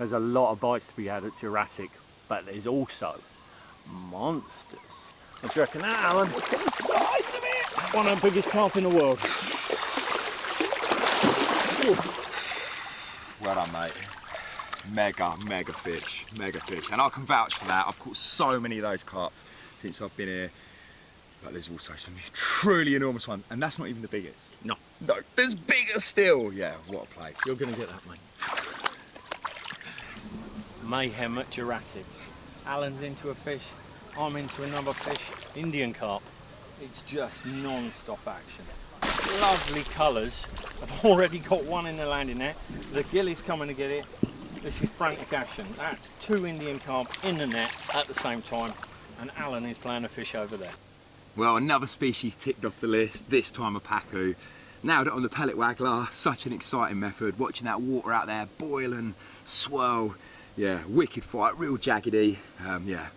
There's a lot of bites to be had at Jurassic, but there's also monsters. What do you reckon, Alan? Look at the size of it! One of the biggest carp in the world. Well done, mate. Mega fish. And I can vouch for that. I've caught so many of those carp since I've been here. But there's also some truly enormous ones, and that's not even the biggest. No, there's bigger still. Yeah, what a place. you're going to get that, mate. Mayhem at Jurassic. Alan's into a fish, I'm into another fish. Indian carp. It's just non-stop action. Lovely colours. I've already got one in the landing net. The gilly's coming to get it. This is frantic action. That's 2 Indian carp in the net at the same time, and Alan is playing a fish over there. Well, another species ticked off the list, this time a pacu. Nailed it on the pellet waggler, such an exciting method. Watching that water out there boil and swirl. Yeah, wicked fight, real jaggedy. Yeah,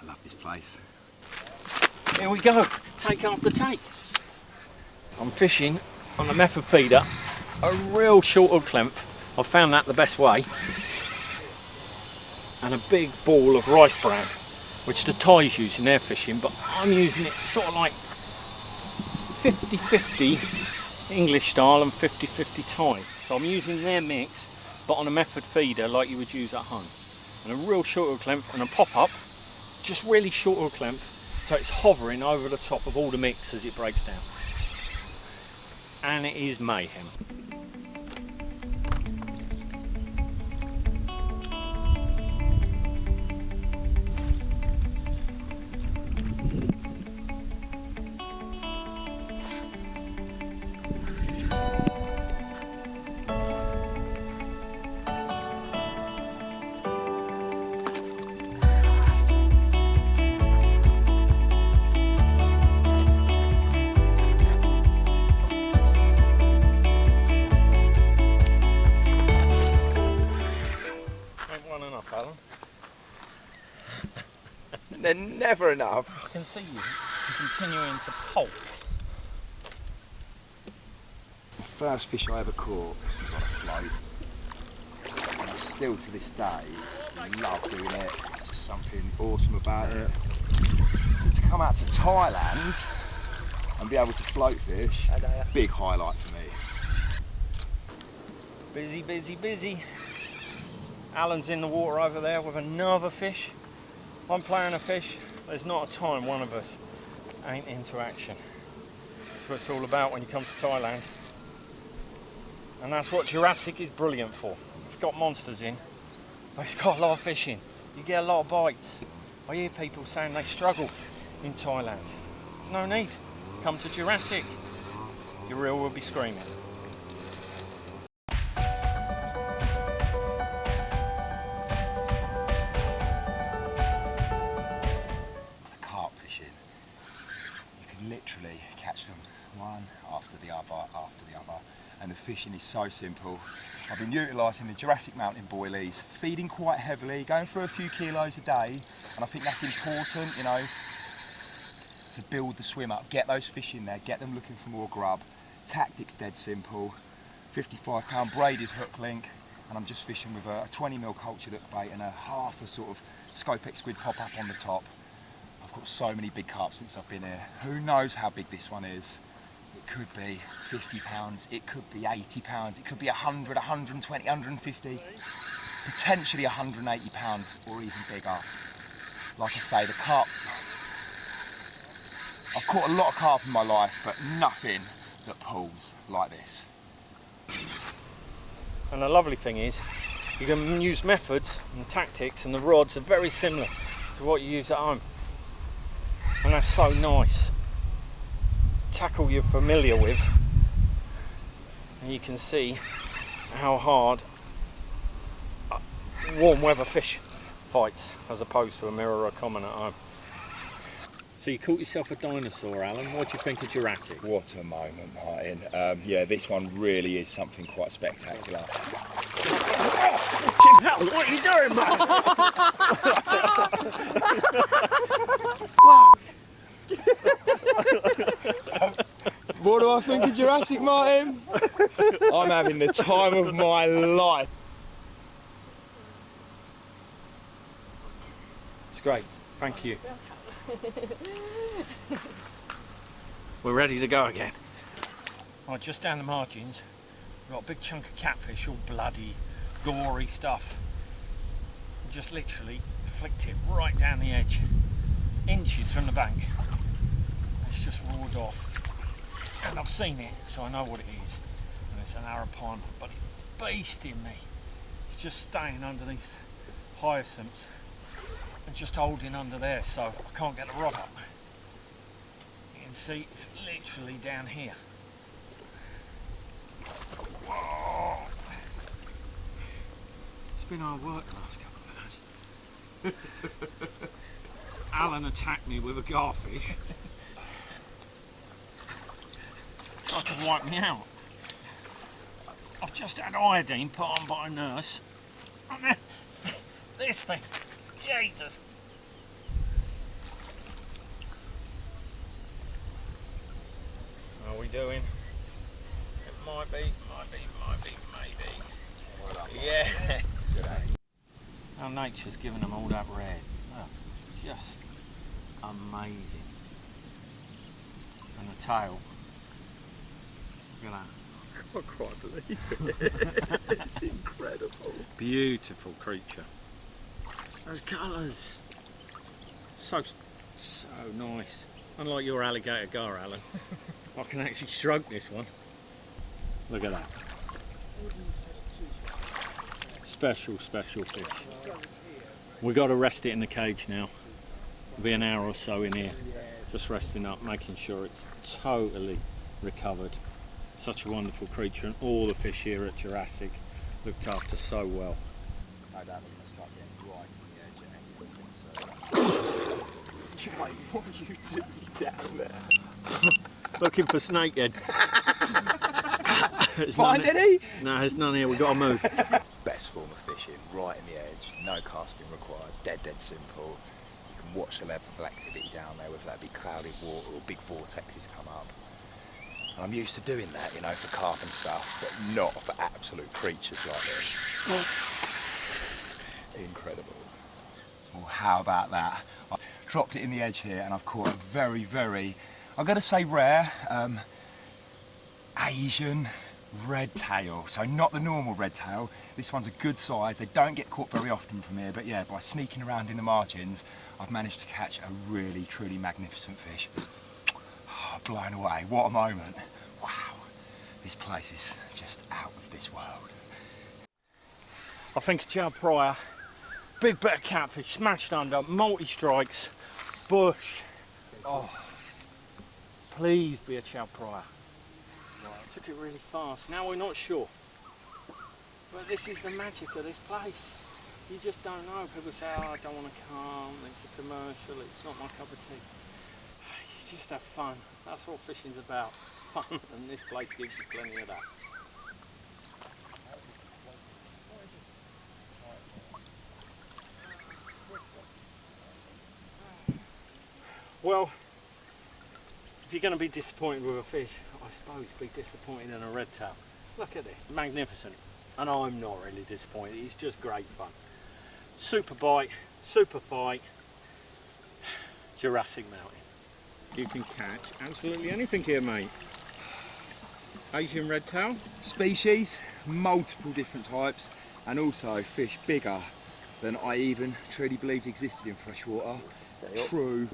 I love this place. Here we go, take after take. I'm fishing on a method feeder, a real short hook length. I've found that the best way. And a big ball of rice bran, which the Thais use in their fishing, but I'm using it sort of like 50-50 English style and 50-50 Thai. So I'm using their mix, but on a method feeder like you would use at home. And a real short hook length and a pop-up, just really short hook length, so it's hovering over the top of all the mix as it breaks down. And it is mayhem. They're never enough. I can see you continuing to pulp. The first fish I ever caught was on a float. And I still to this day love doing it. It's just something awesome about it. So to come out to Thailand and be able to float fish, big highlight for me. Busy. Alan's in the water over there with another fish. I'm playing a fish. There's not a time one of us ain't into action. That's what it's all about when you come to Thailand. And that's what Jurassic is brilliant for. It's got monsters in, but it's got a lot of fish in. You get a lot of bites. I hear people saying they struggle in Thailand. There's no need. Come to Jurassic. Your reel will be screaming. Literally catch them one after the other, and the fishing is so simple. I've been utilising the Jurassic mountain boilies, feeding quite heavily, going for a few kilos a day, and I think that's important, you know, to build the swim up, get those fish in there, get them looking for more grub. Tactics dead simple, 55-pound braided hook link, and I'm just fishing with a 20mm cultured hook bait and a half a sort of Scopex squid pop-up on the top. I've caught so many big carp since I've been here. Who knows how big this one is? It could be 50 pounds, it could be 80 pounds, it could be 100, 120, 150, potentially 180 pounds or even bigger. Like I say, the carp, I've caught a lot of carp in my life, but nothing that pulls like this. And the lovely thing is, you can use methods and tactics, and the rods are very similar to what you use at home. And that's so nice. Tackle you're familiar with, and you can see how hard warm weather fish fights as opposed to a mirror or a common at home. So you caught yourself a dinosaur, Alan. What do you think of Jurassic? What a moment, Martin. Yeah, this one really is something quite spectacular. Hell, what are you doing, man? What do I think of Jurassic, Martin? I'm having the time of my life. great. Thank you. We're ready to go again. Right, just down the margins, we've got a big chunk of catfish, all bloody, gory stuff. Just literally flicked it right down the edge, inches from the bank. It's just roared off. And I've seen it, so I know what it is. And it's an arapaima, but it's beasting me. It's just staying underneath hyacinths and just holding under there, so I can't get the rod up. You can see it's literally down here. Whoa. It's been hard work the last couple of hours. Alan attacked me with a garfish. Tried to wipe me out. I've just had iodine put on by a nurse. And then this thing, Jesus. How are we doing? It might be, maybe. Yeah. How nature's given them all that red. Look, just amazing. And the tail. Look at that. I can't quite believe it. It's incredible. Beautiful creature. Those colours. So nice. Unlike your alligator gar, Alan. I can actually stroke this one. Look at that. Special fish. We've got to rest it in the cage now. It'll be an hour or so in here. Just resting up, making sure it's totally recovered. Such a wonderful creature, and all the fish here at Jurassic looked after so well. No doubt we're going to start getting right in the edge at any point. So. Jay, what are you doing down there? Looking for snakehead. Find any? No, there's none here. We've got to move. Best form of fishing, right in the edge, no casting required, dead simple. You can watch the level of activity down there, whether that be cloudy water or big vortexes come up. And I'm used to doing that, you know, for carp and stuff, but not for absolute creatures like this. Incredible. Well, how about that? I dropped it in the edge here and I've caught a very, I've got to say rare, Asian red tail. So not the normal red tail. This one's a good size. They don't get caught very often from here, but yeah, by sneaking around in the margins, I've managed to catch a really, truly magnificent fish. Blown away, what a moment. Wow, this place is just out of this world. I think a chow prior, big bit of catfish, smashed under, multi-strikes, bush. Oh, please be a chow prior. Right, took it really fast, now we're not sure. But this is the magic of this place. You just don't know. People say, oh, I don't want to come, it's a commercial, it's not my cup of tea. You just have fun. That's what fishing's about. Fun, and this place gives you plenty of that. Well, if you're going to be disappointed with a fish, I suppose be disappointed in a red tail. Look at this, magnificent. And I'm not really disappointed, it's just great fun. Super bite, super fight, Jurassic Mountain. You can catch absolutely anything here, mate. Asian red tail. Species, multiple different types, and also fish bigger than I even truly believed existed in freshwater. True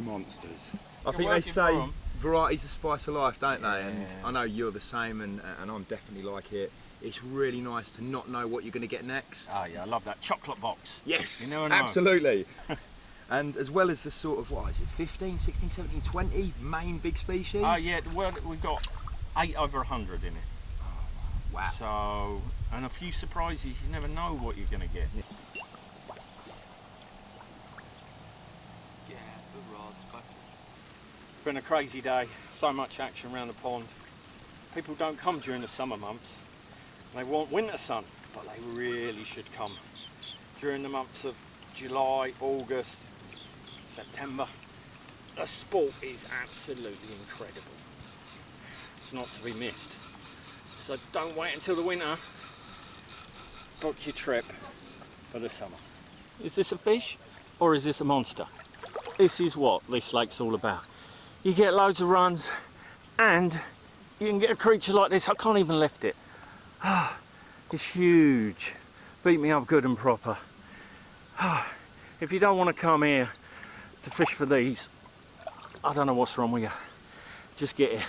monsters. I think they say variety's the spice of life, don't they? And I know you're the same, and I'm definitely like it. It's really nice to not know what you're going to get next. Oh yeah, I love that. Chocolate box. Yes, you never know. Absolutely. And as well as the sort of, what is it, 15, 16, 17, 20 main big species? Oh yeah, well, we've got 8 over 100 in it. Oh, wow. So, and a few surprises, you never know what you're going to get. It's been a crazy day, so much action around the pond. People don't come during the summer months. They want winter sun, but they really should come during the months of July, August, September. The sport is absolutely incredible. It's not to be missed. So don't wait until the winter. Book your trip for the summer. Is this a fish? or is this a monster? This is what this lake's all about. You get loads of runs and you can get a creature like this. I can't even lift it. It's huge. Beat me up good and proper. If you don't want to come here to fish for these, I don't know what's wrong with you. Just get here.